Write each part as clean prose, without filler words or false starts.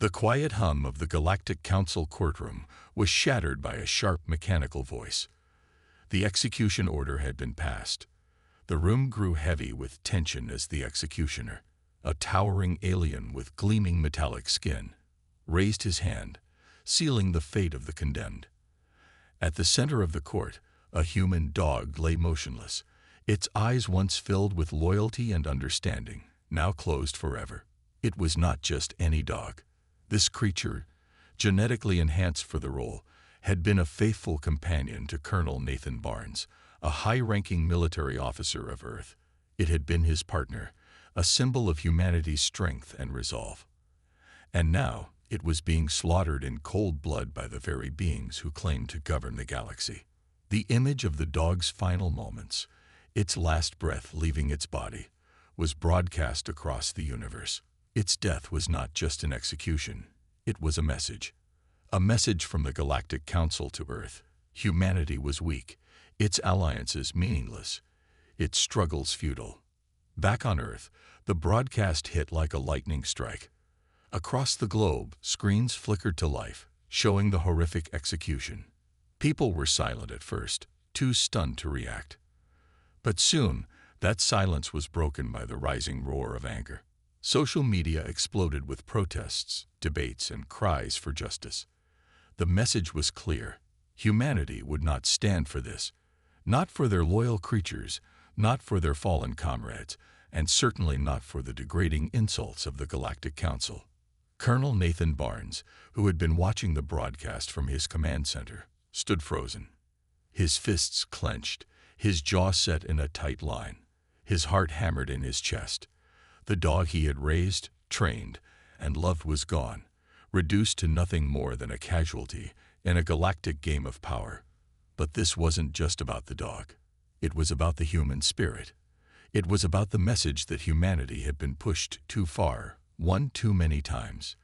The quiet hum of the Galactic Council courtroom was shattered by a sharp mechanical voice. The execution order had been passed. The room grew heavy with tension as the executioner, a towering alien with gleaming metallic skin, raised his hand, sealing the fate of the condemned. At the center of the court, a human dog lay motionless, its eyes once filled with loyalty and understanding, now closed forever. It was not just any dog. This creature, genetically enhanced for the role, had been a faithful companion to Colonel Nathan Barnes, a high-ranking military officer of Earth. It had been his partner, a symbol of humanity's strength and resolve. And now, it was being slaughtered in cold blood by the very beings who claimed to govern the galaxy. The image of the dog's final moments, its last breath leaving its body, was broadcast across the universe. Its death was not just an execution, it was a message. A message from the Galactic Council to Earth. Humanity was weak, its alliances meaningless, its struggles futile. Back on Earth, the broadcast hit like a lightning strike. Across the globe, screens flickered to life, showing the horrific execution. People were silent at first, too stunned to react. But soon, that silence was broken by the rising roar of anger. Social media exploded with protests, debates, and cries for justice. The message was clear. Humanity would not stand for this. Not for their loyal creatures, not for their fallen comrades, and certainly not for the degrading insults of the Galactic Council. Colonel Nathan Barnes, who had been watching the broadcast from his command center, stood frozen. His fists clenched, his jaw set in a tight line, his heart hammered in his chest. The dog he had raised, trained, and loved was gone, reduced to nothing more than a casualty in a galactic game of power. But this wasn't just about the dog. It was about the human spirit. It was about the message that humanity had been pushed too far, one too many times.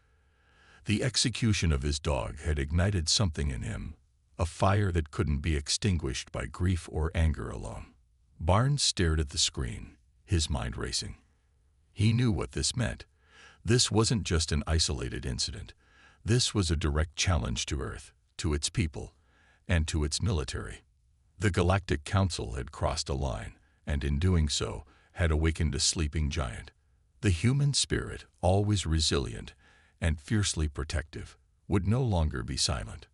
The execution of his dog had ignited something in him, a fire that couldn't be extinguished by grief or anger alone. Barnes stared at the screen, his mind racing. He knew what this meant. This wasn't just an isolated incident. This was a direct challenge to Earth, to its people, and to its military. The Galactic Council had crossed a line, and in doing so, had awakened a sleeping giant. The human spirit, always resilient and fiercely protective, would no longer be silent.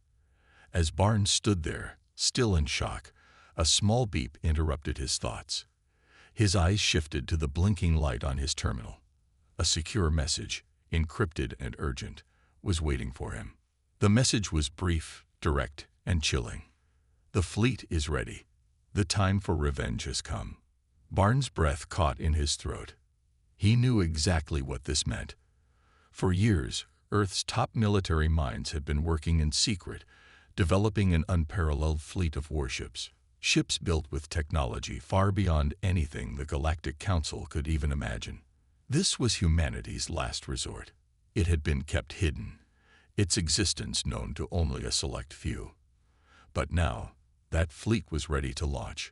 As Barnes stood there, still in shock, a small beep interrupted his thoughts. His eyes shifted to the blinking light on his terminal. A secure message, encrypted and urgent, was waiting for him. The message was brief, direct, and chilling. The fleet is ready. The time for revenge has come. Barnes' breath caught in his throat. He knew exactly what this meant. For years, Earth's top military minds had been working in secret, developing an unparalleled fleet of warships, ships built with technology far beyond anything the Galactic Council could even imagine. This was humanity's last resort. It had been kept hidden, its existence known to only a select few. But now, that fleet was ready to launch.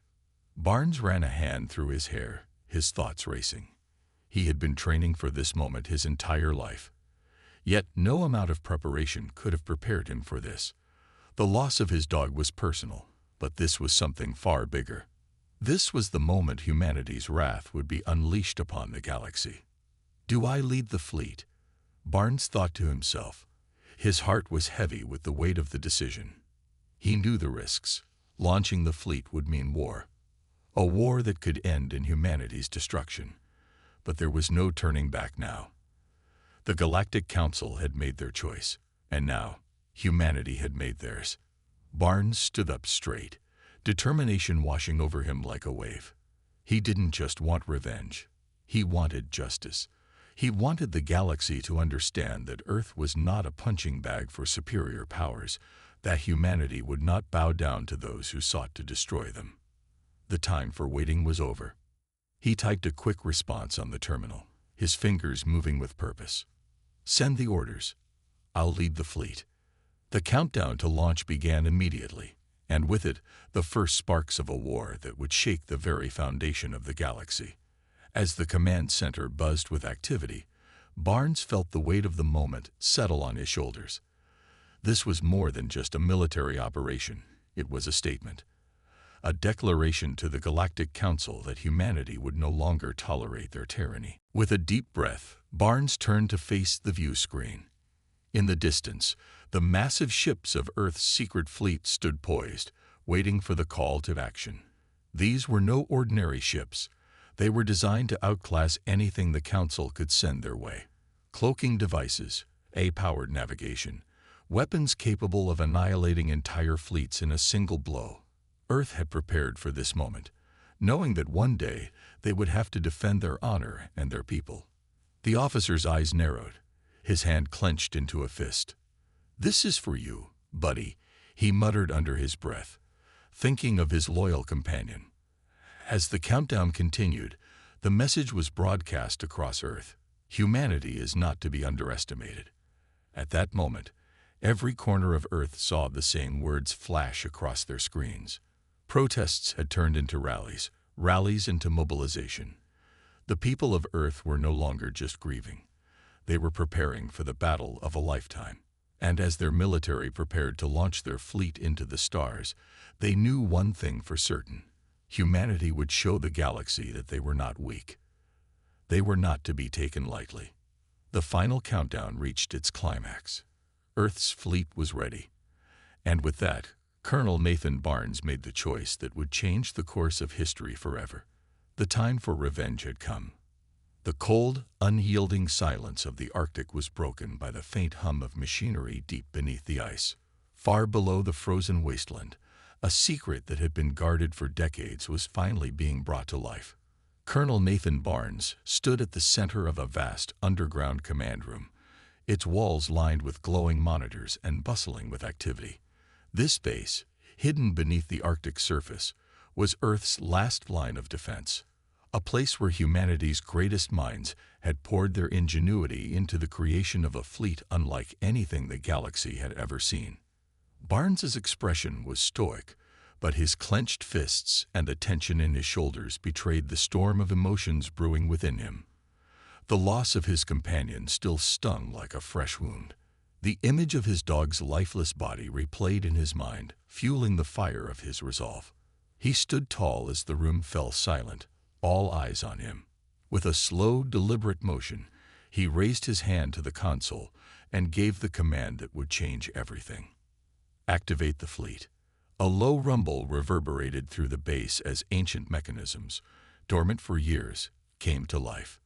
Barnes ran a hand through his hair, his thoughts racing. He had been training for this moment his entire life. Yet no amount of preparation could have prepared him for this. The loss of his dog was personal, but this was something far bigger. This was the moment humanity's wrath would be unleashed upon the galaxy. Do I lead the fleet? Barnes thought to himself. His heart was heavy with the weight of the decision. He knew the risks. Launching the fleet would mean war. A war that could end in humanity's destruction. But there was no turning back now. The Galactic Council had made their choice, and now humanity had made theirs. Barnes stood up straight, determination washing over him like a wave. He didn't just want revenge. He wanted justice. He wanted the galaxy to understand that Earth was not a punching bag for superior powers, that humanity would not bow down to those who sought to destroy them. The time for waiting was over. He typed a quick response on the terminal, his fingers moving with purpose. Send the orders. I'll lead the fleet. The countdown to launch began immediately, and with it, the first sparks of a war that would shake the very foundation of the galaxy. As the command center buzzed with activity, Barnes felt the weight of the moment settle on his shoulders. This was more than just a military operation. It was a statement. A declaration to the Galactic Council that humanity would no longer tolerate their tyranny. With a deep breath, Barnes turned to face the view screen. In the distance, the massive ships of Earth's secret fleet stood poised, waiting for the call to action. These were no ordinary ships. They were designed to outclass anything the Council could send their way. Cloaking devices, AI-powered navigation, weapons capable of annihilating entire fleets in a single blow. Earth had prepared for this moment, knowing that one day they would have to defend their honor and their people. The officer's eyes narrowed. His hand clenched into a fist. "This is for you, buddy," he muttered under his breath, thinking of his loyal companion. As the countdown continued, the message was broadcast across Earth. Humanity is not to be underestimated. At that moment, every corner of Earth saw the same words flash across their screens. Protests had turned into rallies, rallies into mobilization. The people of Earth were no longer just grieving. They were preparing for the battle of a lifetime. And as their military prepared to launch their fleet into the stars, they knew one thing for certain. Humanity would show the galaxy that they were not weak. They were not to be taken lightly. The final countdown reached its climax. Earth's fleet was ready. And with that, Colonel Nathan Barnes made the choice that would change the course of history forever. The time for revenge had come. The cold, unyielding silence of the Arctic was broken by the faint hum of machinery deep beneath the ice. Far below the frozen wasteland, a secret that had been guarded for decades was finally being brought to life. Colonel Nathan Barnes stood at the center of a vast underground command room, its walls lined with glowing monitors and bustling with activity. This base, hidden beneath the Arctic surface, was Earth's last line of defense. A place where humanity's greatest minds had poured their ingenuity into the creation of a fleet unlike anything the galaxy had ever seen. Barnes's expression was stoic, but his clenched fists and the tension in his shoulders betrayed the storm of emotions brewing within him. The loss of his companion still stung like a fresh wound. The image of his dog's lifeless body replayed in his mind, fueling the fire of his resolve. He stood tall as the room fell silent, all eyes on him. With a slow, deliberate motion, he raised his hand to the console and gave the command that would change everything. "Activate the fleet." A low rumble reverberated through the base as ancient mechanisms, dormant for years, came to life.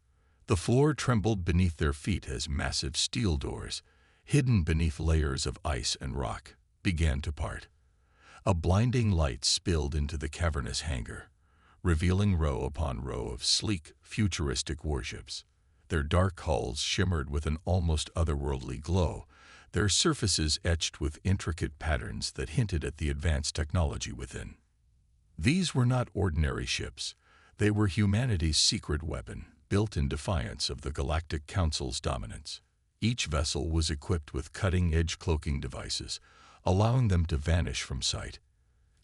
The floor trembled beneath their feet as massive steel doors, hidden beneath layers of ice and rock, began to part. A blinding light spilled into the cavernous hangar, revealing row upon row of sleek, futuristic warships. Their dark hulls shimmered with an almost otherworldly glow, their surfaces etched with intricate patterns that hinted at the advanced technology within. These were not ordinary ships. They were humanity's secret weapon, built in defiance of the Galactic Council's dominance. Each vessel was equipped with cutting-edge cloaking devices, allowing them to vanish from sight.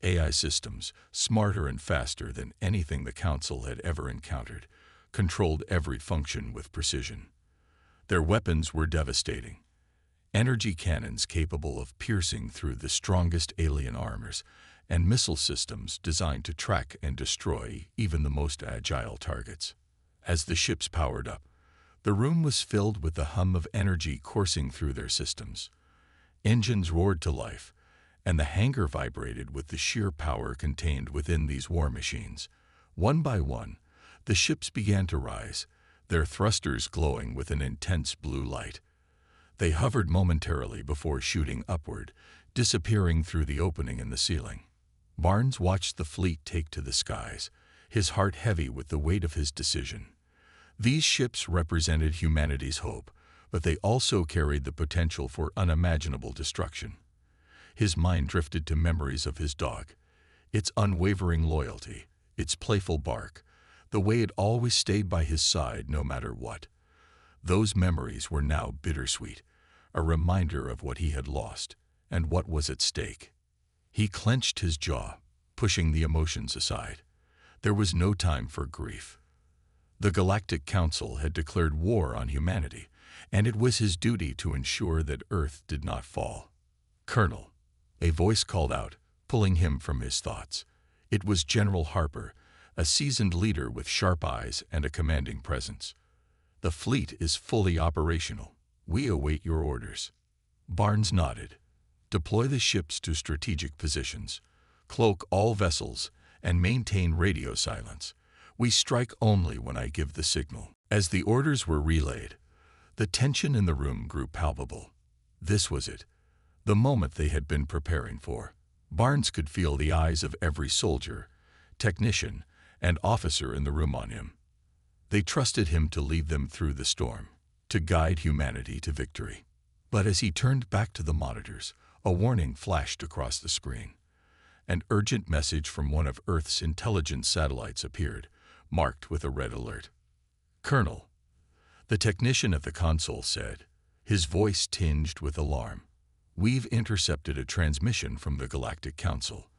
AI systems, smarter and faster than anything the Council had ever encountered, controlled every function with precision. Their weapons were devastating. Energy cannons capable of piercing through the strongest alien armors, and missile systems designed to track and destroy even the most agile targets. As the ships powered up, the room was filled with the hum of energy coursing through their systems. Engines roared to life, and the hangar vibrated with the sheer power contained within these war machines. One by one, the ships began to rise, their thrusters glowing with an intense blue light. They hovered momentarily before shooting upward, disappearing through the opening in the ceiling. Barnes watched the fleet take to the skies, his heart heavy with the weight of his decision. These ships represented humanity's hope, but they also carried the potential for unimaginable destruction. His mind drifted to memories of his dog, its unwavering loyalty, its playful bark, the way it always stayed by his side no matter what. Those memories were now bittersweet, a reminder of what he had lost and what was at stake. He clenched his jaw, pushing the emotions aside. There was no time for grief. The Galactic Council had declared war on humanity, and it was his duty to ensure that Earth did not fall. "Colonel," a voice called out, pulling him from his thoughts. It was General Harper, a seasoned leader with sharp eyes and a commanding presence. "The fleet is fully operational. We await your orders." Barnes nodded. "Deploy the ships to strategic positions. Cloak all vessels and maintain radio silence. We strike only when I give the signal." As the orders were relayed, the tension in the room grew palpable. This was it, the moment they had been preparing for. Barnes could feel the eyes of every soldier, technician, and officer in the room on him. They trusted him to lead them through the storm, to guide humanity to victory. But as he turned back to the monitors, a warning flashed across the screen. An urgent message from one of Earth's intelligence satellites appeared, marked with a red alert. "Colonel," the technician at the console said, his voice tinged with alarm, "we've intercepted a transmission from the Galactic Council.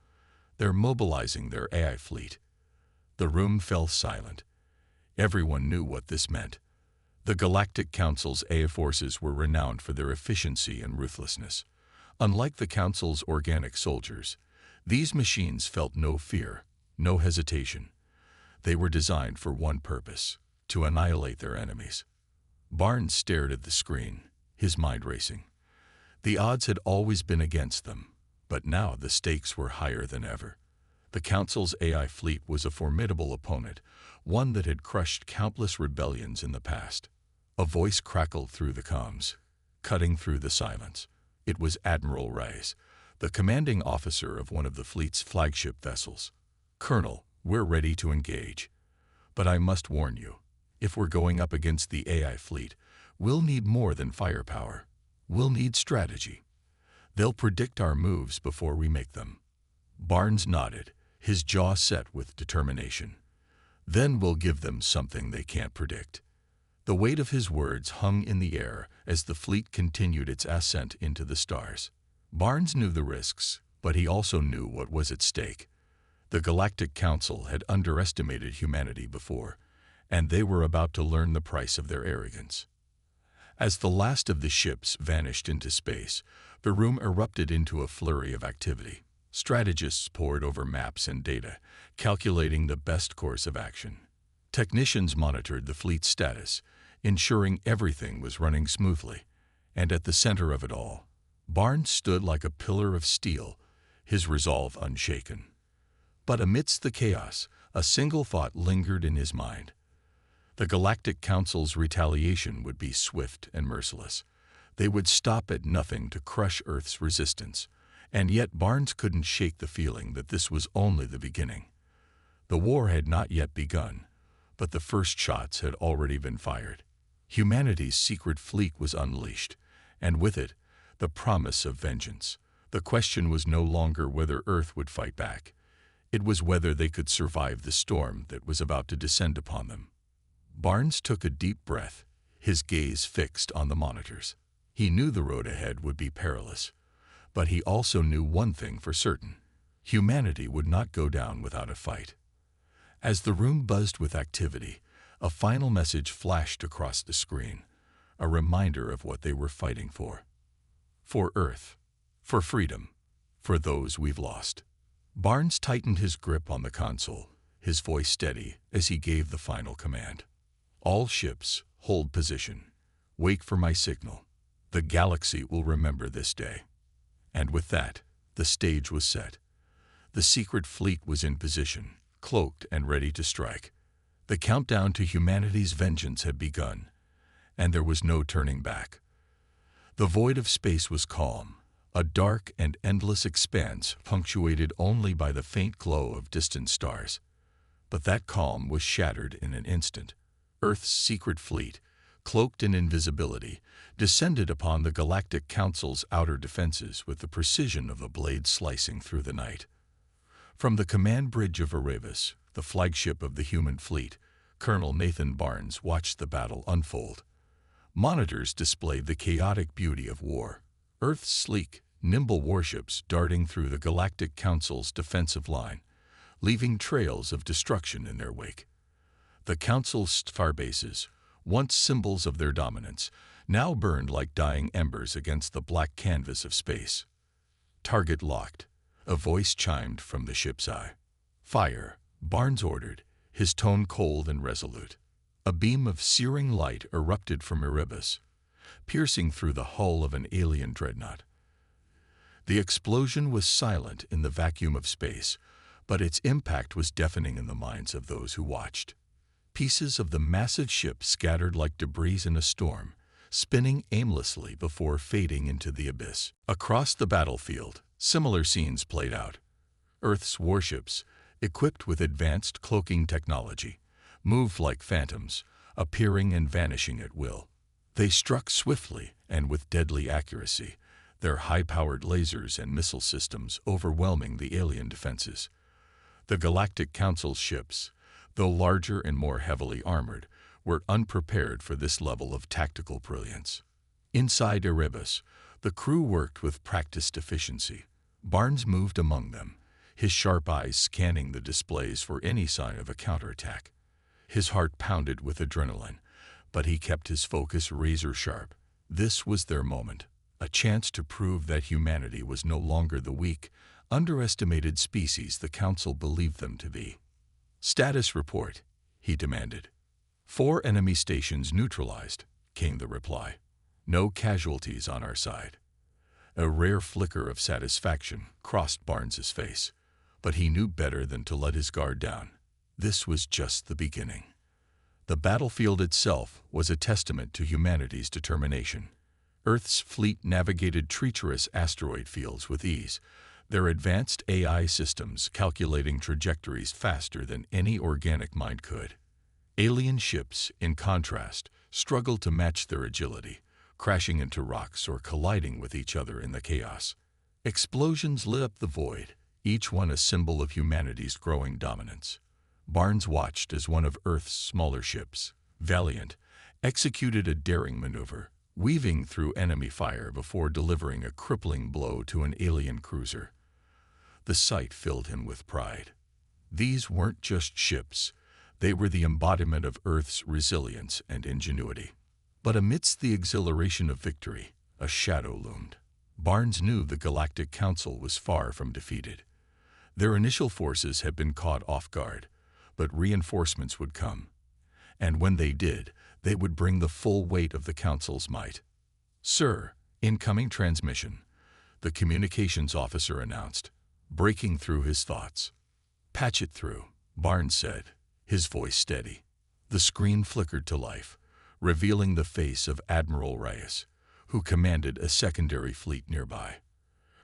They're mobilizing their AI fleet." The room fell silent. Everyone knew what this meant. The Galactic Council's AI forces were renowned for their efficiency and ruthlessness. Unlike the Council's organic soldiers, these machines felt no fear, no hesitation. They were designed for one purpose: to annihilate their enemies. Barnes stared at the screen, his mind racing. The odds had always been against them, but now the stakes were higher than ever. The Council's AI fleet was a formidable opponent, one that had crushed countless rebellions in the past. A voice crackled through the comms, cutting through the silence. It was Admiral Reyes, the commanding officer of one of the fleet's flagship vessels. "Colonel, we're ready to engage. But I must warn you, if we're going up against the AI fleet, we'll need more than firepower. We'll need strategy. They'll predict our moves before we make them." Barnes nodded, his jaw set with determination. "Then we'll give them something they can't predict." The weight of his words hung in the air as the fleet continued its ascent into the stars. Barnes knew the risks, but he also knew what was at stake. The Galactic Council had underestimated humanity before, and they were about to learn the price of their arrogance. As the last of the ships vanished into space, the room erupted into a flurry of activity. Strategists pored over maps and data, calculating the best course of action. Technicians monitored the fleet's status, ensuring everything was running smoothly. And at the center of it all, Barnes stood like a pillar of steel, his resolve unshaken. But amidst the chaos, a single thought lingered in his mind. The Galactic Council's retaliation would be swift and merciless. They would stop at nothing to crush Earth's resistance. And yet Barnes couldn't shake the feeling that this was only the beginning. The war had not yet begun, but the first shots had already been fired. Humanity's secret fleet was unleashed, and with it, the promise of vengeance. The question was no longer whether Earth would fight back. It was whether they could survive the storm that was about to descend upon them. Barnes took a deep breath, his gaze fixed on the monitors. He knew the road ahead would be perilous, but he also knew one thing for certain: humanity would not go down without a fight. As the room buzzed with activity, a final message flashed across the screen, a reminder of what they were fighting for. For Earth, for freedom, for those we've lost. Barnes tightened his grip on the console, his voice steady as he gave the final command. "All ships, hold position. Wait for my signal. The galaxy will remember this day." And with that, the stage was set. The secret fleet was in position, cloaked and ready to strike. The countdown to humanity's vengeance had begun, and there was no turning back. The void of space was calm, a dark and endless expanse punctuated only by the faint glow of distant stars. But that calm was shattered in an instant. Earth's secret fleet, cloaked in invisibility, descended upon the Galactic Council's outer defenses with the precision of a blade slicing through the night. From the command bridge of Erebus, the flagship of the human fleet, Colonel Nathan Barnes watched the battle unfold. Monitors displayed the chaotic beauty of war. Earth's sleek, nimble warships darting through the Galactic Council's defensive line, leaving trails of destruction in their wake. The Council's starbases, once symbols of their dominance, now burned like dying embers against the black canvas of space. "Target locked," a voice chimed from the ship's eye. "Fire," Barnes ordered, his tone cold and resolute. A beam of searing light erupted from Erebus, piercing through the hull of an alien dreadnought. The explosion was silent in the vacuum of space, but its impact was deafening in the minds of those who watched. Pieces of the massive ship scattered like debris in a storm, spinning aimlessly before fading into the abyss. Across the battlefield, similar scenes played out. Earth's warships, equipped with advanced cloaking technology, moved like phantoms, appearing and vanishing at will. They struck swiftly and with deadly accuracy, their high-powered lasers and missile systems overwhelming the alien defenses. The Galactic Council's ships, though larger and more heavily armored, were unprepared for this level of tactical brilliance. Inside Erebus, the crew worked with practiced efficiency. Barnes moved among them, his sharp eyes scanning the displays for any sign of a counterattack. His heart pounded with adrenaline, but he kept his focus razor-sharp. This was their moment, a chance to prove that humanity was no longer the weak, underestimated species the Council believed them to be. "Status report," he demanded. "4 enemy stations neutralized," came the reply. "No casualties on our side." A rare flicker of satisfaction crossed Barnes's face, but he knew better than to let his guard down. This was just the beginning. The battlefield itself was a testament to humanity's determination. Earth's fleet navigated treacherous asteroid fields with ease, their advanced AI systems calculating trajectories faster than any organic mind could. Alien ships, in contrast, struggled to match their agility, crashing into rocks or colliding with each other in the chaos. Explosions lit up the void, each one a symbol of humanity's growing dominance. Barnes watched as one of Earth's smaller ships, Valiant, executed a daring maneuver, weaving through enemy fire before delivering a crippling blow to an alien cruiser. The sight filled him with pride. These weren't just ships, they were the embodiment of Earth's resilience and ingenuity. But amidst the exhilaration of victory, a shadow loomed. Barnes knew the Galactic Council was far from defeated. Their initial forces had been caught off guard, but reinforcements would come. And when they did, they would bring the full weight of the Council's might. "Sir, incoming transmission," the communications officer announced, breaking through his thoughts. "Patch it through," Barnes said, his voice steady. The screen flickered to life, revealing the face of Admiral Reyes, who commanded a secondary fleet nearby.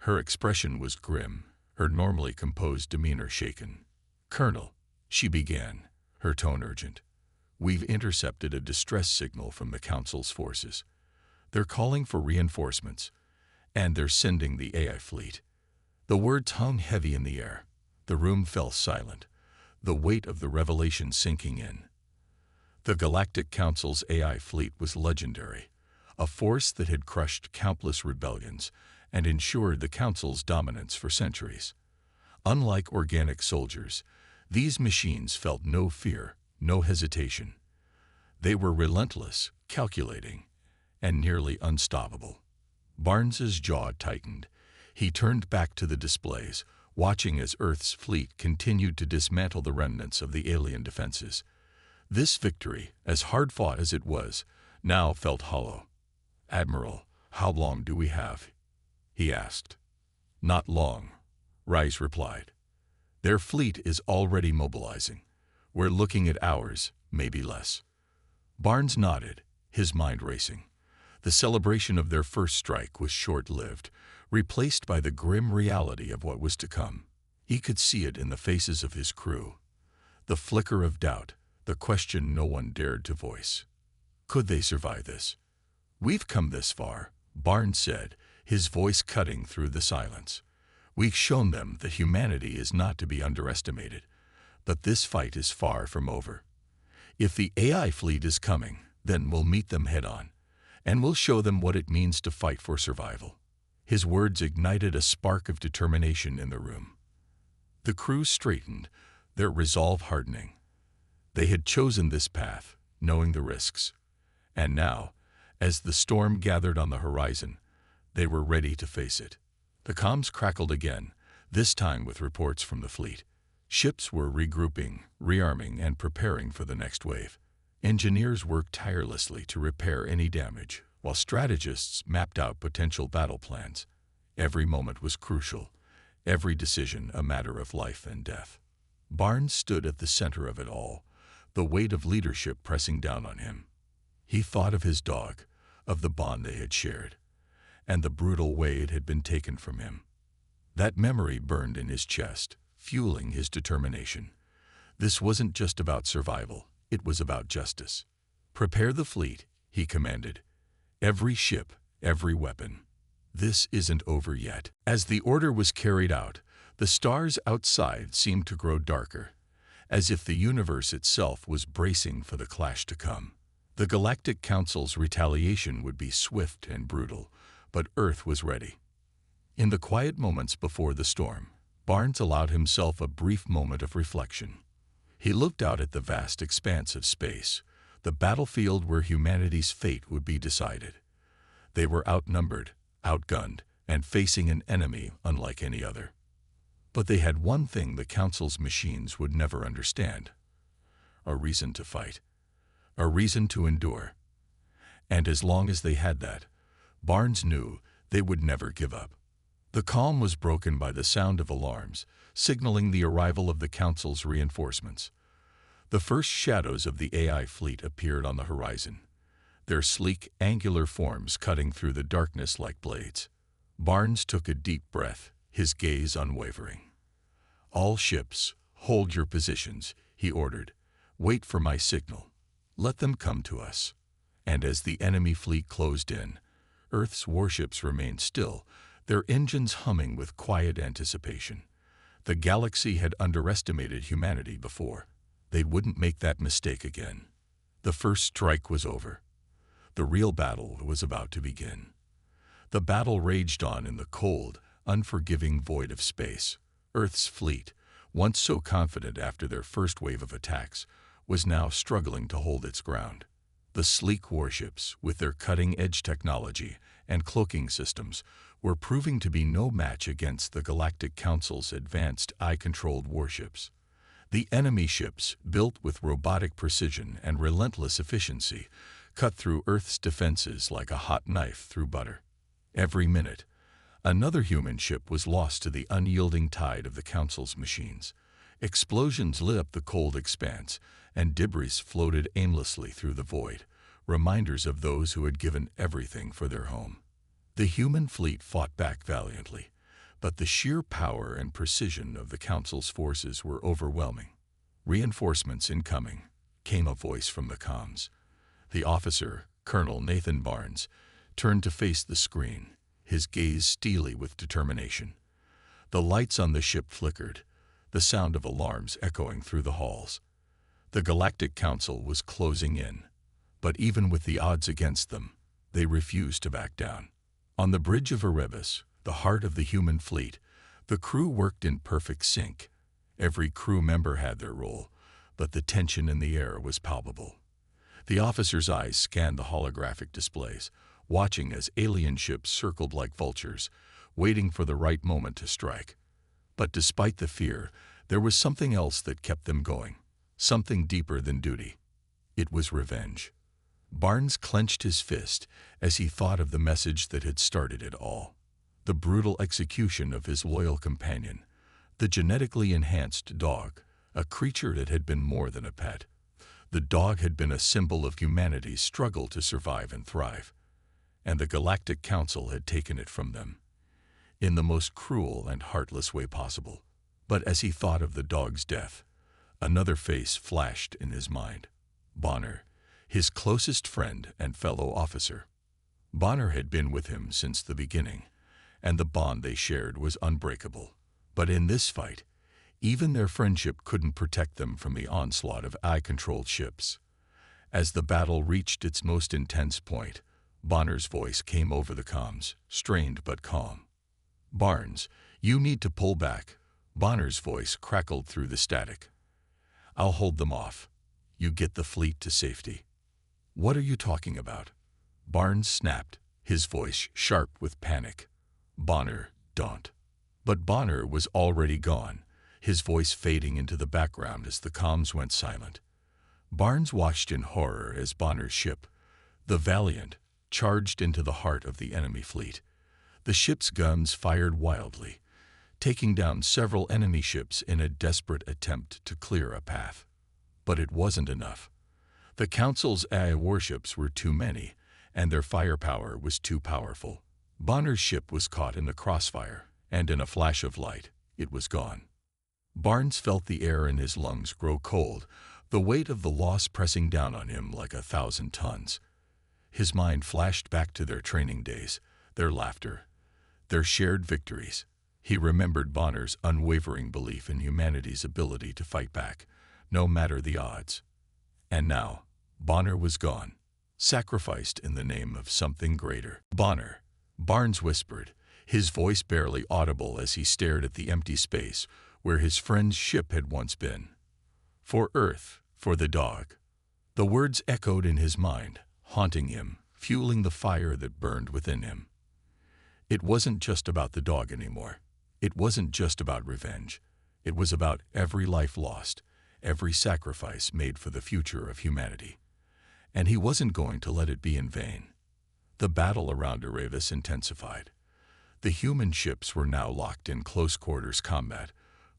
Her expression was grim, her normally composed demeanor shaken. "Colonel," she began, her tone urgent, "we've intercepted a distress signal from the Council's forces. They're calling for reinforcements, and they're sending the AI fleet." The words hung heavy in the air. The room fell silent, the weight of the revelation sinking in. The Galactic Council's AI fleet was legendary, a force that had crushed countless rebellions and ensured the Council's dominance for centuries. Unlike organic soldiers, these machines felt no fear, no hesitation. They were relentless, calculating, and nearly unstoppable. Barnes's jaw tightened. He turned back to the displays, watching as Earth's fleet continued to dismantle the remnants of the alien defenses. This victory, as hard-fought as it was, now felt hollow. "Admiral, how long do we have?" he asked. "Not long," Rice replied. "Their fleet is already mobilizing. We're looking at hours, maybe less." Barnes nodded, his mind racing. The celebration of their first strike was short-lived, replaced by the grim reality of what was to come. He could see it in the faces of his crew. The flicker of doubt, the question no one dared to voice. Could they survive this? "We've come this far," Barnes said, his voice cutting through the silence. "We've shown them that humanity is not to be underestimated, but this fight is far from over. If the AI fleet is coming, then we'll meet them head-on, and we'll show them what it means to fight for survival." His words ignited a spark of determination in the room. The crew straightened, their resolve hardening. They had chosen this path, knowing the risks. And now, As the storm gathered on the horizon, they were ready to face it. The comms crackled again, this time with reports from the fleet. Ships were regrouping, rearming, and preparing for the next wave. Engineers worked tirelessly to repair any damage, while strategists mapped out potential battle plans. Every moment was crucial, every decision a matter of life and death. Barnes stood at the center of it all, the weight of leadership pressing down on him. He thought of his dog, of the bond they had shared, and the brutal way it had been taken from him. That memory burned in his chest, fueling his determination. This wasn't just about survival, it was about justice. "Prepare the fleet," he commanded. "Every ship, every weapon. This isn't over yet." As the order was carried out, the stars outside seemed to grow darker, as if the universe itself was bracing for the clash to come. The Galactic Council's retaliation would be swift and brutal, but Earth was ready. In the quiet moments before the storm, Barnes allowed himself a brief moment of reflection. He looked out at the vast expanse of space, the battlefield where humanity's fate would be decided. They were outnumbered, outgunned, and facing an enemy unlike any other. But they had one thing the Council's machines would never understand: a reason to fight, a reason to endure. And as long as they had that, Barnes knew they would never give up. The calm was broken by the sound of alarms, signaling the arrival of the Council's reinforcements. The first shadows of the AI fleet appeared on the horizon, their sleek, angular forms cutting through the darkness like blades. Barnes took a deep breath, his gaze unwavering. "All ships, hold your positions," he ordered. "Wait for my signal. Let them come to us." And as the enemy fleet closed in, Earth's warships remained still, their engines humming with quiet anticipation. The galaxy had underestimated humanity before. They wouldn't make that mistake again. The first strike was over. The real battle was about to begin. The battle raged on in the cold, unforgiving void of space. Earth's fleet, once so confident after their first wave of attacks, was now struggling to hold its ground. The sleek warships, with their cutting-edge technology and cloaking systems, were proving to be no match against the Galactic Council's advanced eye-controlled warships. The enemy ships, built with robotic precision and relentless efficiency, cut through Earth's defenses like a hot knife through butter. Every minute, another human ship was lost to the unyielding tide of the Council's machines. Explosions lit up the cold expanse, and debris floated aimlessly through the void, reminders of those who had given everything for their home. The human fleet fought back valiantly, but the sheer power and precision of the Council's forces were overwhelming. "Reinforcements incoming," came a voice from the comms. The officer, Colonel Nathan Barnes, turned to face the screen, his gaze steely with determination. The lights on the ship flickered, the sound of alarms echoing through the halls. The Galactic Council was closing in, but even with the odds against them, they refused to back down. On the bridge of Erebus, the heart of the human fleet, the crew worked in perfect sync. Every crew member had their role, but the tension in the air was palpable. The officers' eyes scanned the holographic displays, watching as alien ships circled like vultures, waiting for the right moment to strike. But despite the fear, there was something else that kept them going, something deeper than duty. It was revenge. Barnes clenched his fist as he thought of the message that had started it all. The brutal execution of his loyal companion, the genetically enhanced dog, a creature that had been more than a pet. The dog had been a symbol of humanity's struggle to survive and thrive, and the Galactic Council had taken it from them, in the most cruel and heartless way possible. But as he thought of the dog's death, another face flashed in his mind. Bonner, his closest friend and fellow officer. Bonner had been with him since the beginning, and the bond they shared was unbreakable. But in this fight, even their friendship couldn't protect them from the onslaught of eye-controlled ships. As the battle reached its most intense point, Bonner's voice came over the comms, strained but calm. "Barnes, you need to pull back." Bonner's voice crackled through the static. "I'll hold them off. You get the fleet to safety." "What are you talking about?" Barnes snapped, his voice sharp with panic. "Bonner, don't." But Bonner was already gone, his voice fading into the background as the comms went silent. Barnes watched in horror as Bonner's ship, the Valiant, charged into the heart of the enemy fleet. The ship's guns fired wildly, taking down several enemy ships in a desperate attempt to clear a path. But it wasn't enough. The Council's AI warships were too many, and their firepower was too powerful. Bonner's ship was caught in the crossfire, and in a flash of light, it was gone. Barnes felt the air in his lungs grow cold, the weight of the loss pressing down on him like 1,000 tons. His mind flashed back to their training days, their laughter, their shared victories. He remembered Bonner's unwavering belief in humanity's ability to fight back, no matter the odds. And now, Bonner was gone, sacrificed in the name of something greater. "Bonner," Barnes whispered, his voice barely audible as he stared at the empty space where his friend's ship had once been. "For Earth, for the dog." The words echoed in his mind, haunting him, fueling the fire that burned within him. It wasn't just about the dog anymore. It wasn't just about revenge. It was about every life lost, every sacrifice made for the future of humanity. And he wasn't going to let it be in vain. The battle around Erebus intensified. The human ships were now locked in close-quarters combat,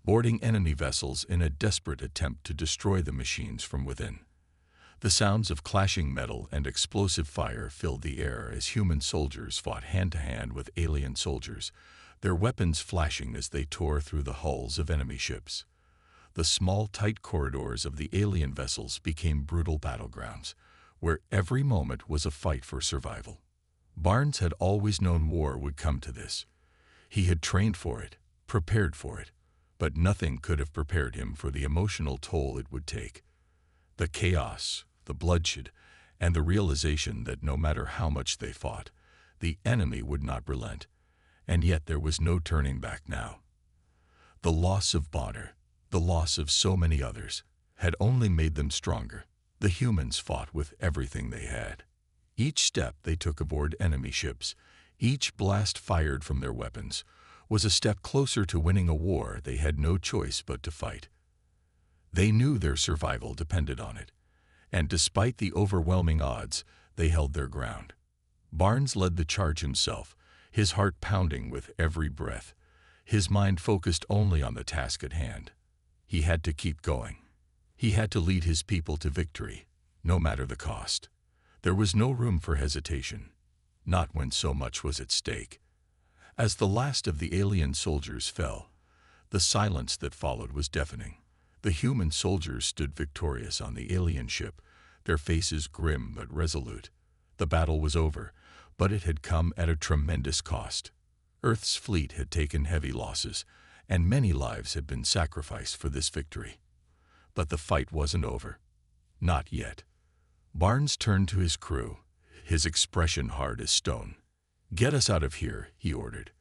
boarding enemy vessels in a desperate attempt to destroy the machines from within. The sounds of clashing metal and explosive fire filled the air as human soldiers fought hand-to-hand with alien soldiers, their weapons flashing as they tore through the hulls of enemy ships. The small, tight corridors of the alien vessels became brutal battlegrounds, where every moment was a fight for survival. Barnes had always known war would come to this. He had trained for it, prepared for it, but nothing could have prepared him for the emotional toll it would take. The chaos, the bloodshed, and the realization that no matter how much they fought, the enemy would not relent, and yet there was no turning back now. The loss of Bonner, the loss of so many others, had only made them stronger. The humans fought with everything they had. Each step they took aboard enemy ships, each blast fired from their weapons, was a step closer to winning a war they had no choice but to fight. They knew their survival depended on it, and despite the overwhelming odds, they held their ground. Barnes led the charge himself, his heart pounding with every breath, his mind focused only on the task at hand. He had to keep going. He had to lead his people to victory, no matter the cost. There was no room for hesitation, not when so much was at stake. As the last of the alien soldiers fell, the silence that followed was deafening. The human soldiers stood victorious on the alien ship, their faces grim but resolute. The battle was over, but it had come at a tremendous cost. Earth's fleet had taken heavy losses, and many lives had been sacrificed for this victory. But the fight wasn't over. Not yet. Barnes turned to his crew, his expression hard as stone. "Get us out of here," he ordered.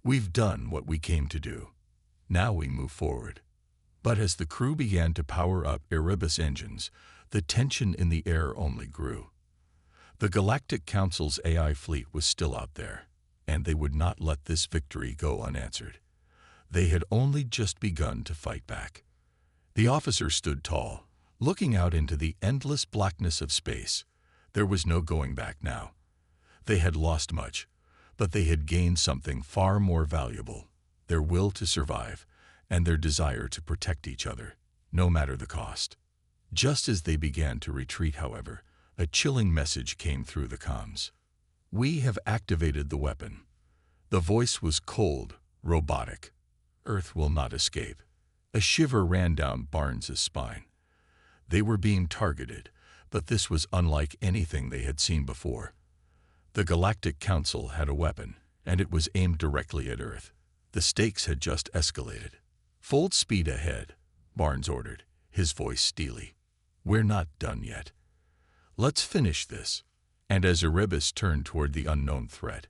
"We've done what we came to do. Now we move forward." But as the crew began to power up Erebus engines, the tension in the air only grew. The Galactic Council's AI fleet was still out there, and they would not let this victory go unanswered. They had only just begun to fight back. The officer stood tall, looking out into the endless blackness of space. There was no going back now. They had lost much, but they had gained something far more valuable: their will to survive and their desire to protect each other, no matter the cost. Just as they began to retreat, however, a chilling message came through the comms. "We have activated the weapon." The voice was cold, robotic. "Earth will not escape." A shiver ran down Barnes's spine. They were being targeted, but this was unlike anything they had seen before. The Galactic Council had a weapon, and it was aimed directly at Earth. The stakes had just escalated. "Full speed ahead," Barnes ordered, his voice steely. "We're not done yet. Let's finish this." And as Erebus turned toward the unknown threat,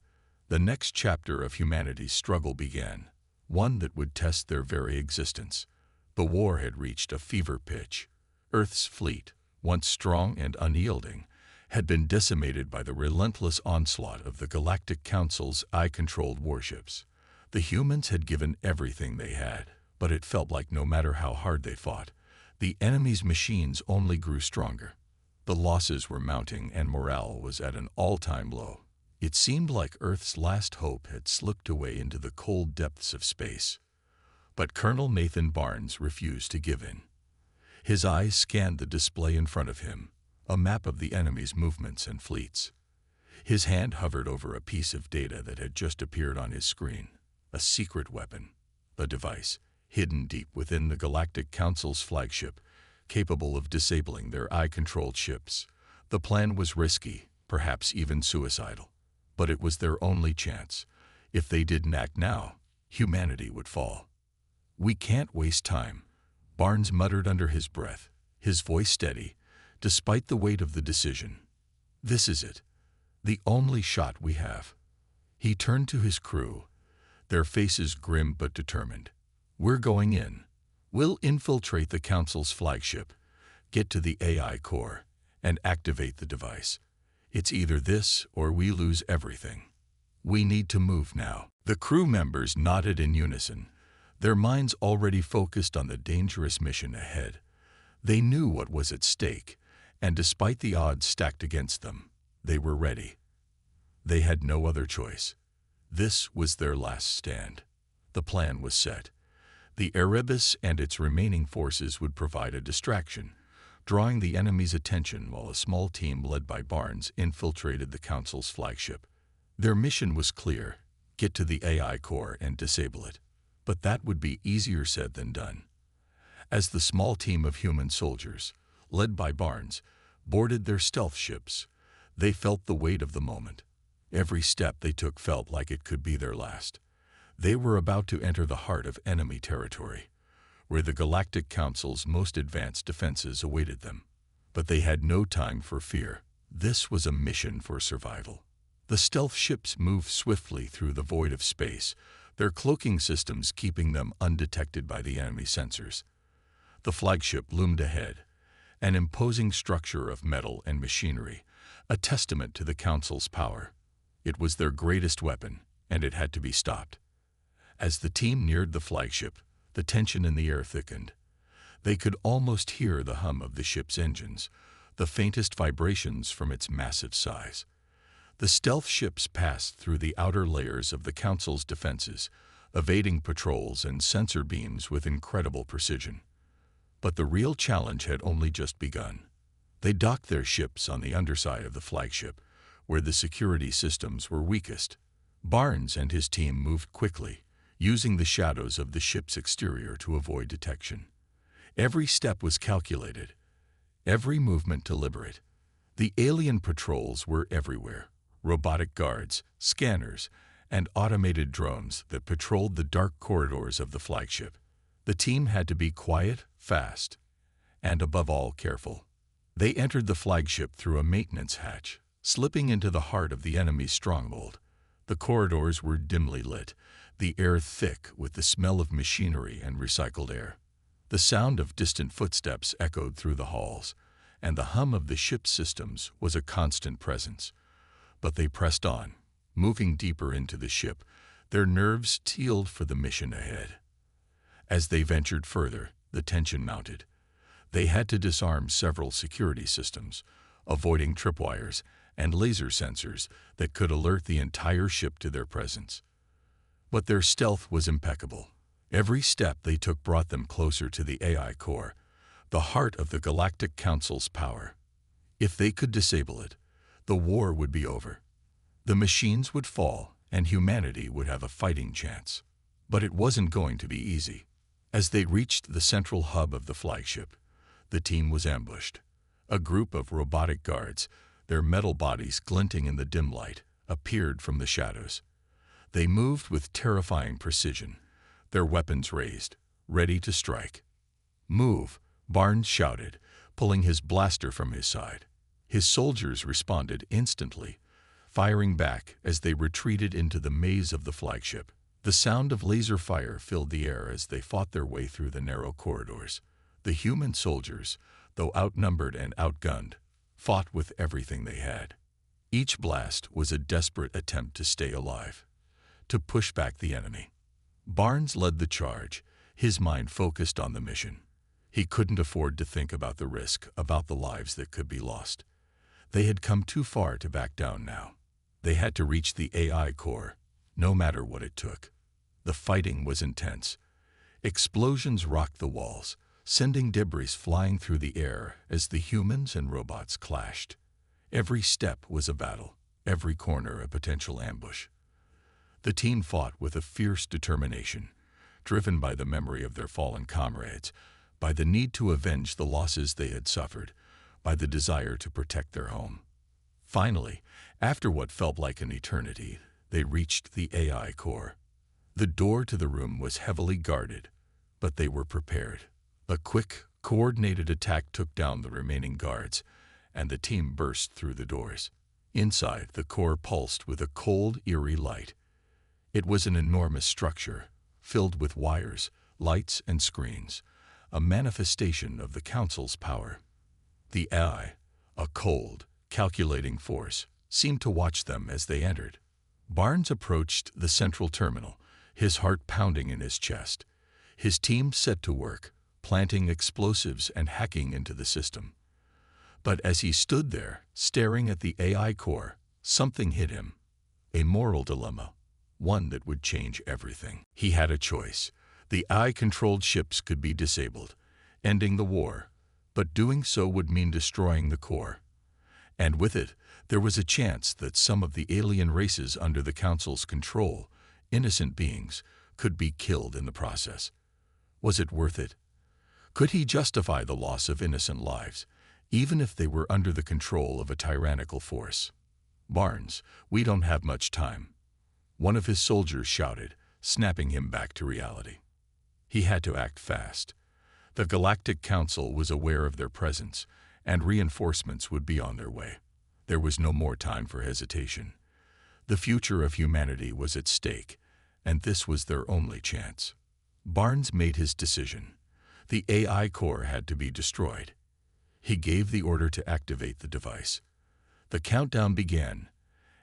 the next chapter of humanity's struggle began, one that would test their very existence. The war had reached a fever pitch. Earth's fleet, once strong and unyielding, had been decimated by the relentless onslaught of the Galactic Council's eye-controlled warships. The humans had given everything they had, but it felt like no matter how hard they fought, the enemy's machines only grew stronger. The losses were mounting and morale was at an all-time low. It seemed like Earth's last hope had slipped away into the cold depths of space. But Colonel Nathan Barnes refused to give in. His eyes scanned the display in front of him, a map of the enemy's movements and fleets. His hand hovered over a piece of data that had just appeared on his screen, a secret weapon, a device hidden deep within the Galactic Council's flagship, capable of disabling their eye-controlled ships. The plan was risky, perhaps even suicidal, but it was their only chance. If they didn't act now, humanity would fall. "We can't waste time," Barnes muttered under his breath, his voice steady, despite the weight of the decision. "This is it. The only shot we have." He turned to his crew, their faces grim but determined. "We're going in. We'll infiltrate the Council's flagship, get to the AI core, and activate the device. It's either this or we lose everything. We need to move now." The crew members nodded in unison, their minds already focused on the dangerous mission ahead. They knew what was at stake, and despite the odds stacked against them, they were ready. They had no other choice. This was their last stand. The plan was set. The Erebus and its remaining forces would provide a distraction, drawing the enemy's attention while a small team led by Barnes infiltrated the Council's flagship. Their mission was clear: get to the AI core and disable it. But that would be easier said than done. As the small team of human soldiers, led by Barnes, boarded their stealth ships, they felt the weight of the moment. Every step they took felt like it could be their last. They were about to enter the heart of enemy territory, where the Galactic Council's most advanced defenses awaited them. But they had no time for fear. This was a mission for survival. The stealth ships moved swiftly through the void of space, their cloaking systems keeping them undetected by the enemy sensors. The flagship loomed ahead, an imposing structure of metal and machinery, a testament to the Council's power. It was their greatest weapon, and it had to be stopped. As the team neared the flagship, the tension in the air thickened. They could almost hear the hum of the ship's engines, the faintest vibrations from its massive size. The stealth ships passed through the outer layers of the Council's defenses, evading patrols and sensor beams with incredible precision. But the real challenge had only just begun. They docked their ships on the underside of the flagship, where the security systems were weakest. Barnes and his team moved quickly, using the shadows of the ship's exterior to avoid detection. Every step was calculated, every movement deliberate. The alien patrols were everywhere: robotic guards, scanners, and automated drones that patrolled the dark corridors of the flagship. The team had to be quiet, fast, and above all careful. They entered the flagship through a maintenance hatch, slipping into the heart of the enemy's stronghold. The corridors were dimly lit, the air thick with the smell of machinery and recycled air. The sound of distant footsteps echoed through the halls, and the hum of the ship's systems was a constant presence. But they pressed on, moving deeper into the ship, their nerves steeled for the mission ahead. As they ventured further, the tension mounted. They had to disarm several security systems, avoiding tripwires and laser sensors that could alert the entire ship to their presence. But their stealth was impeccable. Every step they took brought them closer to the AI core, the heart of the Galactic Council's power. If they could disable it, the war would be over. The machines would fall, and humanity would have a fighting chance. But it wasn't going to be easy. As they reached the central hub of the flagship, the team was ambushed. A group of robotic guards, their metal bodies glinting in the dim light, appeared from the shadows. They moved with terrifying precision, their weapons raised, ready to strike. "Move," Barnes shouted, pulling his blaster from his side. His soldiers responded instantly, firing back as they retreated into the maze of the flagship. The sound of laser fire filled the air as they fought their way through the narrow corridors. The human soldiers, though outnumbered and outgunned, fought with everything they had. Each blast was a desperate attempt to stay alive, to push back the enemy. Barnes led the charge, his mind focused on the mission. He couldn't afford to think about the risk, about the lives that could be lost. They had come too far to back down now. They had to reach the AI core, no matter what it took. The fighting was intense. Explosions rocked the walls, sending debris flying through the air as the humans and robots clashed. Every step was a battle, every corner a potential ambush. The team fought with a fierce determination, driven by the memory of their fallen comrades, by the need to avenge the losses they had suffered, by the desire to protect their home. Finally, after what felt like an eternity, they reached the AI core. The door to the room was heavily guarded, but they were prepared. A quick, coordinated attack took down the remaining guards, and the team burst through the doors. Inside, the core pulsed with a cold, eerie light. It was an enormous structure, filled with wires, lights, and screens, a manifestation of the Council's power. The AI, a cold, calculating force, seemed to watch them as they entered. Barnes approached the central terminal, his heart pounding in his chest. His team set to work, planting explosives and hacking into the system. But as he stood there, staring at the AI core, something hit him. A moral dilemma, one that would change everything. He had a choice. The AI-controlled ships could be disabled, ending the war, but doing so would mean destroying the core. And with it, there was a chance that some of the alien races under the Council's control, innocent beings, could be killed in the process. Was it worth it? Could he justify the loss of innocent lives, even if they were under the control of a tyrannical force? "Barnes, we don't have much time," one of his soldiers shouted, snapping him back to reality. He had to act fast. The Galactic Council was aware of their presence, and reinforcements would be on their way. There was no more time for hesitation. The future of humanity was at stake, and this was their only chance. Barnes made his decision. The AI core had to be destroyed. He gave the order to activate the device. The countdown began,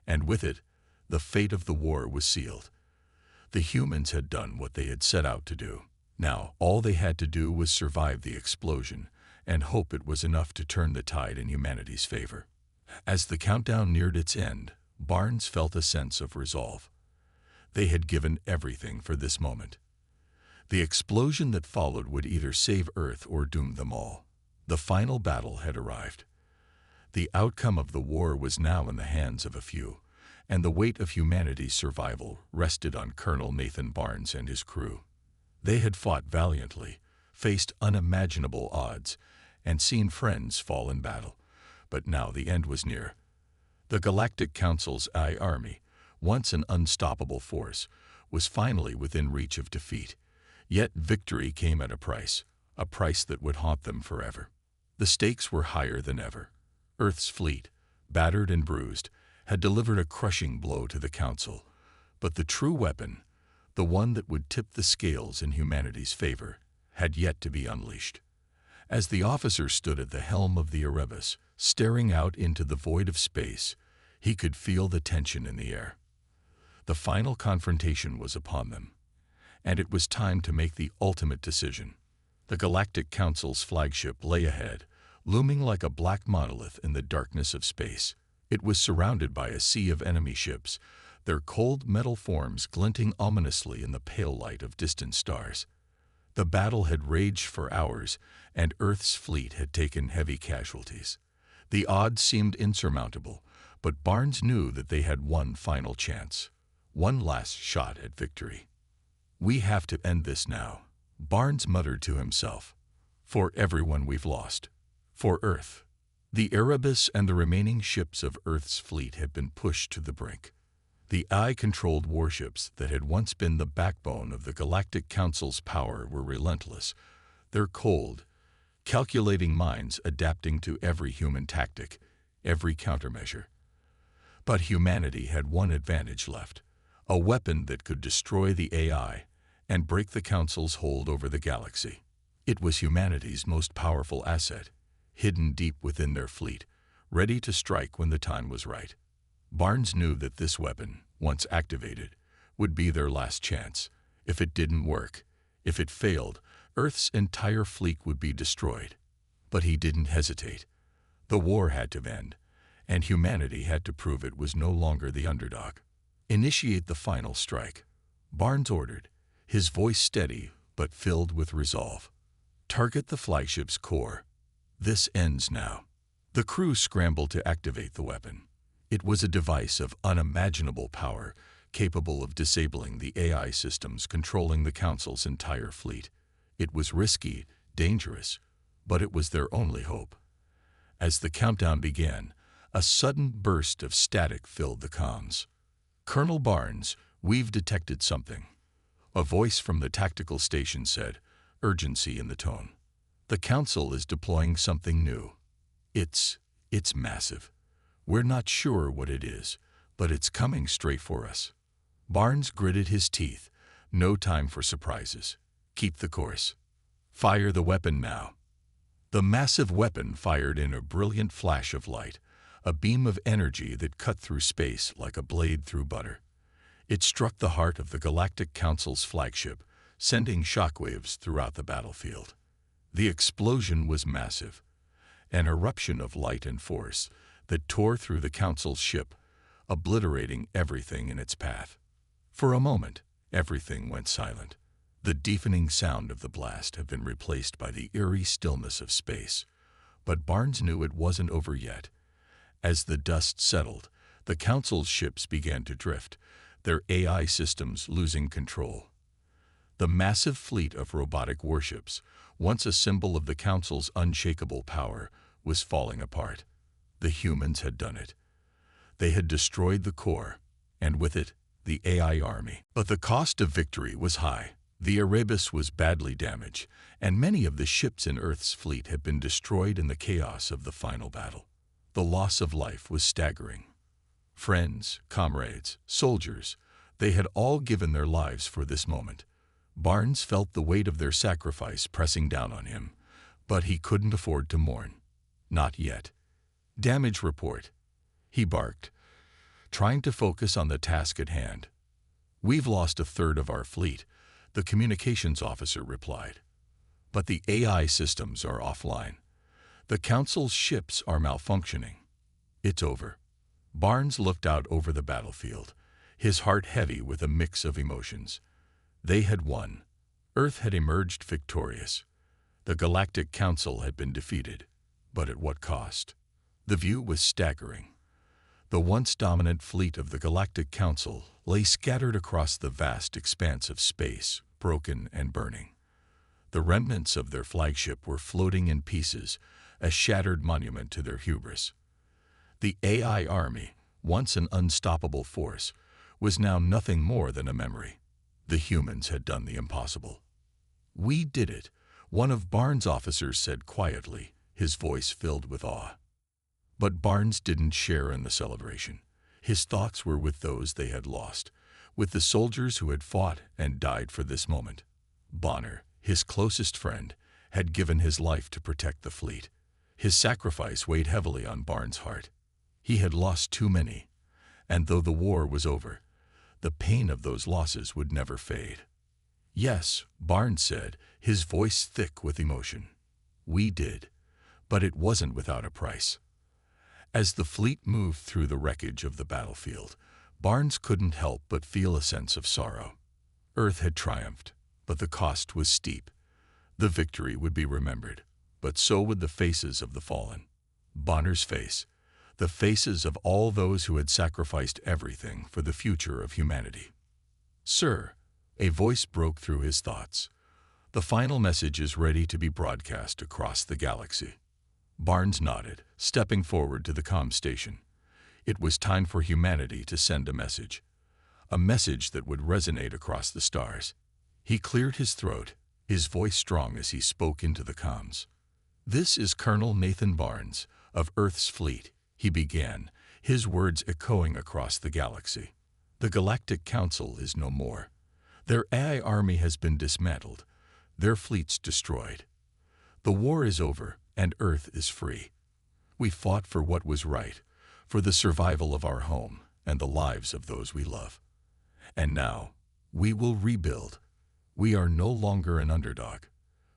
and with it, the fate of the war was sealed. The humans had done what they had set out to do. Now, all they had to do was survive the explosion and hope it was enough to turn the tide in humanity's favor. As the countdown neared its end, Barnes felt a sense of resolve. They had given everything for this moment. The explosion that followed would either save Earth or doom them all. The final battle had arrived. The outcome of the war was now in the hands of a few, and the weight of humanity's survival rested on Colonel Nathan Barnes and his crew. They had fought valiantly, faced unimaginable odds, and seen friends fall in battle. But now the end was near. The Galactic Council's AI army, once an unstoppable force, was finally within reach of defeat. Yet victory came at a price that would haunt them forever. The stakes were higher than ever. Earth's fleet, battered and bruised, had delivered a crushing blow to the Council. But the true weapon, the one that would tip the scales in humanity's favor, had yet to be unleashed. As the officer stood at the helm of the Erebus, staring out into the void of space, he could feel the tension in the air. The final confrontation was upon them, and it was time to make the ultimate decision. The Galactic Council's flagship lay ahead, looming like a black monolith in the darkness of space. It was surrounded by a sea of enemy ships, their cold metal forms glinting ominously in the pale light of distant stars. The battle had raged for hours, and Earth's fleet had taken heavy casualties. The odds seemed insurmountable, but Barnes knew that they had one final chance, one last shot at victory. "We have to end this now," Barnes muttered to himself. "For everyone we've lost. For Earth." The Erebus and the remaining ships of Earth's fleet had been pushed to the brink. The AI-controlled warships that had once been the backbone of the Galactic Council's power were relentless, their cold, calculating minds adapting to every human tactic, every countermeasure. But humanity had one advantage left, a weapon that could destroy the AI and break the Council's hold over the galaxy. It was humanity's most powerful asset, hidden deep within their fleet, ready to strike when the time was right. Barnes knew that this weapon, once activated, would be their last chance. If it didn't work, if it failed, Earth's entire fleet would be destroyed. But he didn't hesitate. The war had to end, and humanity had to prove it was no longer the underdog. Initiate the final strike, Barnes ordered, his voice steady but filled with resolve. Target the flagship's core. This ends now. The crew scrambled to activate the weapon. It was a device of unimaginable power, capable of disabling the AI systems controlling the Council's entire fleet. It was risky, dangerous, but it was their only hope. As the countdown began, a sudden burst of static filled the comms. "Colonel Barnes, we've detected something." A voice from the tactical station said, urgency in the tone. "The Council is deploying something new. It's massive. We're not sure what it is, but it's coming straight for us." Barnes gritted his teeth. No time for surprises. Keep the course. Fire the weapon now. The massive weapon fired in a brilliant flash of light, a beam of energy that cut through space like a blade through butter. It struck the heart of the Galactic Council's flagship, sending shockwaves throughout the battlefield. The explosion was massive, an eruption of light and force that tore through the Council's ship, obliterating everything in its path. For a moment, everything went silent. The deafening sound of the blast had been replaced by the eerie stillness of space. But Barnes knew it wasn't over yet. As the dust settled, the Council's ships began to drift, their AI systems losing control. The massive fleet of robotic warships, once a symbol of the Council's unshakable power, was falling apart. The humans had done it. They had destroyed the core, and with it, the AI army. But the cost of victory was high. The Erebus was badly damaged, and many of the ships in Earth's fleet had been destroyed in the chaos of the final battle. The loss of life was staggering. Friends, comrades, soldiers, they had all given their lives for this moment. Barnes felt the weight of their sacrifice pressing down on him, but he couldn't afford to mourn. Not yet. "Damage report," he barked, trying to focus on the task at hand. "We've lost a third of our fleet," the communications officer replied. "But the AI systems are offline. The Council's ships are malfunctioning. It's over." Barnes looked out over the battlefield, his heart heavy with a mix of emotions. They had won. Earth had emerged victorious. The Galactic Council had been defeated, but at what cost? The view was staggering. The once dominant fleet of the Galactic Council lay scattered across the vast expanse of space, broken and burning. The remnants of their flagship were floating in pieces, a shattered monument to their hubris. The AI army, once an unstoppable force, was now nothing more than a memory. The humans had done the impossible. "We did it," one of Barnes' officers said quietly, his voice filled with awe. But Barnes didn't share in the celebration. His thoughts were with those they had lost, with the soldiers who had fought and died for this moment. Bonner, his closest friend, had given his life to protect the fleet. His sacrifice weighed heavily on Barnes' heart. He had lost too many, and though the war was over, the pain of those losses would never fade. "Yes," Barnes said, his voice thick with emotion. "We did, but it wasn't without a price." As the fleet moved through the wreckage of the battlefield, Barnes couldn't help but feel a sense of sorrow. Earth had triumphed, but the cost was steep. The victory would be remembered, but so would the faces of the fallen. Bonner's face, the faces of all those who had sacrificed everything for the future of humanity. "Sir," a voice broke through his thoughts. "The final message is ready to be broadcast across the galaxy." Barnes nodded, stepping forward to the comm station. It was time for humanity to send a message that would resonate across the stars. He cleared his throat, his voice strong as he spoke into the comms. "This is Colonel Nathan Barnes, of Earth's fleet," he began, his words echoing across the galaxy. "The Galactic Council is no more. Their AI army has been dismantled, their fleets destroyed. The war is over, and Earth is free. We fought for what was right, for the survival of our home and the lives of those we love. And now, we will rebuild. We are no longer an underdog.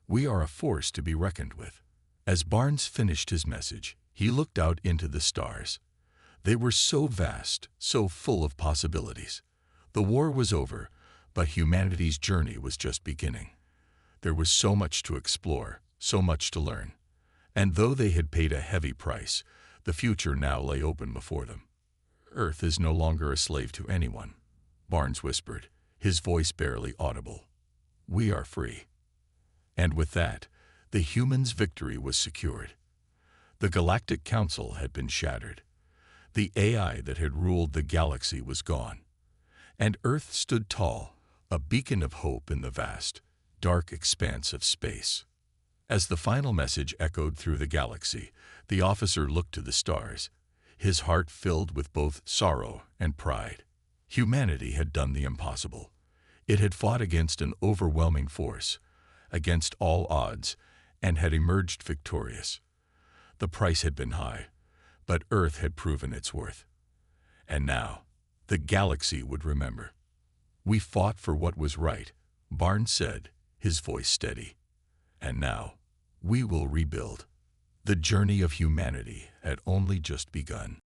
We are a force to be reckoned with. As Barnes finished his message, he looked out into the stars. They were so vast, so full of possibilities. The war was over, but humanity's journey was just beginning. There was so much to explore, so much to learn. And though they had paid a heavy price, the future now lay open before them. Earth is no longer a slave to anyone, Barnes whispered, his voice barely audible. We are free. And with that, the humans' victory was secured. The Galactic Council had been shattered. The AI that had ruled the galaxy was gone. And Earth stood tall, a beacon of hope in the vast, dark expanse of space. As the final message echoed through the galaxy, the officer looked to the stars, his heart filled with both sorrow and pride. Humanity had done the impossible. It had fought against an overwhelming force, against all odds, and had emerged victorious. The price had been high, but Earth had proven its worth. And now, the galaxy would remember. We fought for what was right, Barnes said, his voice steady. And now, we will rebuild. The journey of humanity had only just begun.